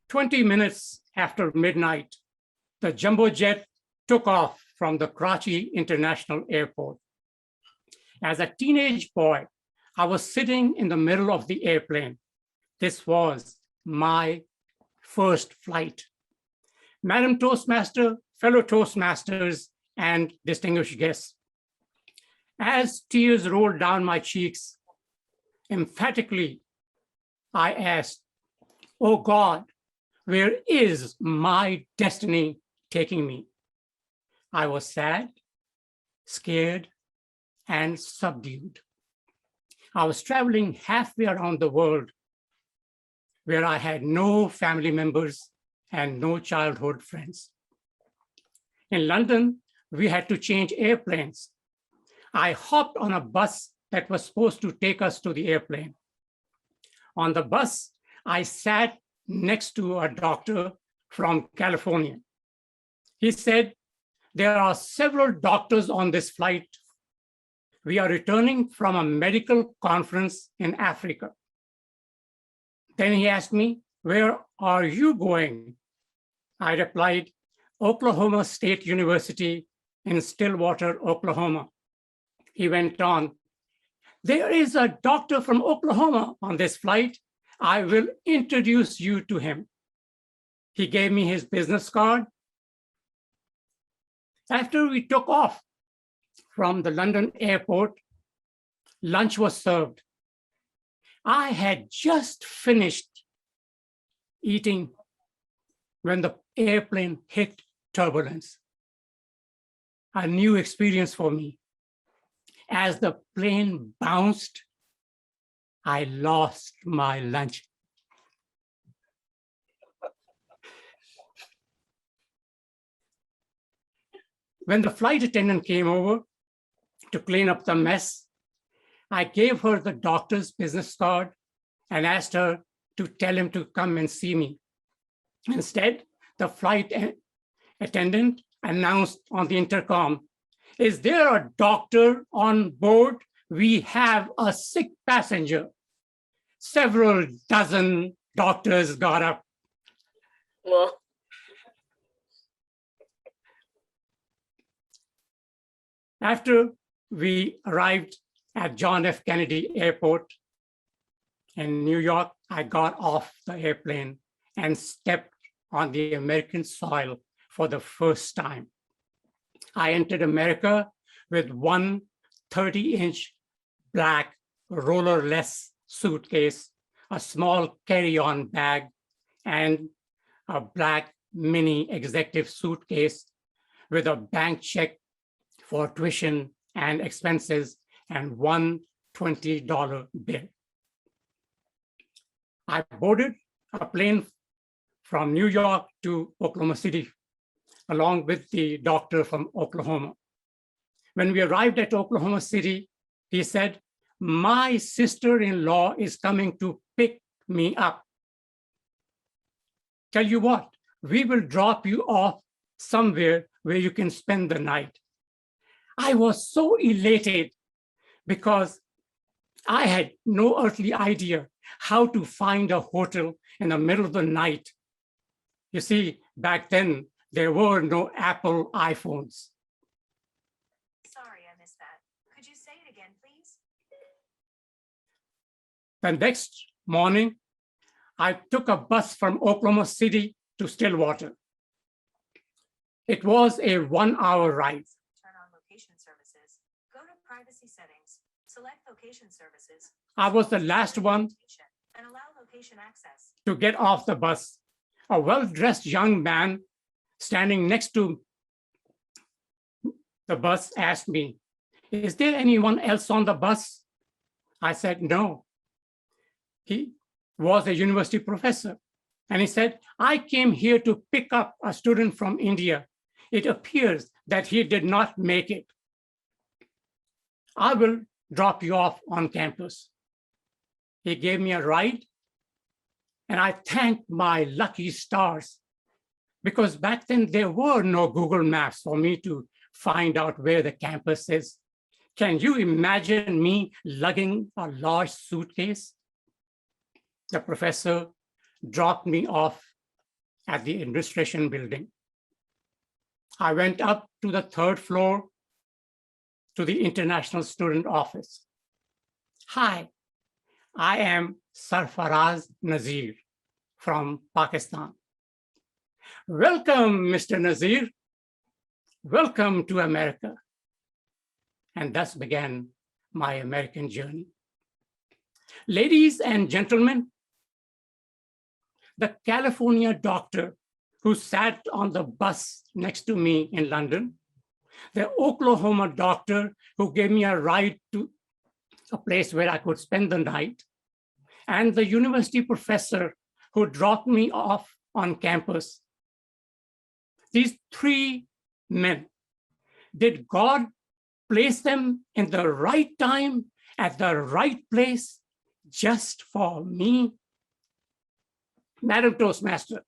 20 minutes after midnight, the jumbo jet took off from the Karachi International Airport. As a teenage boy, I was sitting in the middle of the airplane. This was my first flight. Madam Toastmaster, fellow Toastmasters, and distinguished guests, as tears rolled down my cheeks, emphatically, I asked, "Oh God, where is my destiny taking me?" I was sad, scared, and subdued. I was traveling halfway around the world where I had no family members and no childhood friends. In London, we had to change airplanes. I hopped on a bus that was supposed to take us to the airplane. On the bus, I sat next to a doctor from California. He said, "There are several doctors on this flight. We are returning from a medical conference in Africa." Then he asked me, "Where are you going?" I replied, "Oklahoma State University in Stillwater, Oklahoma." He went on, "There is a doctor from Oklahoma on this flight. I will introduce you to him." He gave me his business card. After we took off from the London airport, lunch was served. I had just finished eating when the airplane hit turbulence. A new experience for me. As the plane bounced, I lost my lunch. When the flight attendant came over to clean up the mess, I gave her the doctor's business card and asked her to tell him to come and see me. Instead, the flight attendant announced on the intercom, "Is there a doctor on board? We have a sick passenger." Several dozen doctors got up. Well, After we arrived at John F. Kennedy Airport in New York, I got off the airplane and stepped on the American soil for the first time. I entered America with one 30-inch black rollerless suitcase, a small carry-on bag, and a black mini executive suitcase with a bank check for tuition and expenses and one $20 bill. I boarded a plane from New York to Oklahoma City, along with the doctor from Oklahoma. When we arrived at Oklahoma City, he said, "My sister-in-law is coming to pick me up. Tell you what, we will drop you off somewhere where you can spend the night." I was so elated because I had no earthly idea how to find a hotel in the middle of the night. You see, back then, there were no Apple iPhones. Sorry, I missed that. Could you say it again, please? The next morning, I took a bus from Oklahoma City to Stillwater. It was a 1-hour ride. Turn on location services. Go to privacy settings. Select location services. I was the last one And allow location access. to get off the bus. A well-dressed young man standing next to the bus asked me, "Is there anyone else on the bus?" I said, "No." He was a university professor. And he said, "I came here to pick up a student from India. It appears that he did not make it. I will drop you off on campus." He gave me a ride, and I thanked my lucky stars, because back then there were no Google Maps for me to find out where the campus is. Can you imagine me lugging a large suitcase? The professor dropped me off at the administration building. I went up to the third floor to the International Student Office. Hi, I am Sarfaraz Nazir from Pakistan. Welcome, Mr. Nazir. Welcome to America. And thus began my American journey. Ladies and gentlemen, the California doctor who sat on the bus next to me in London, the Oklahoma doctor who gave me a ride to a place where I could spend the night, and the university professor who dropped me off on campus. These three men, did God place them in the right time, at the right place, just for me? Madam Toastmaster,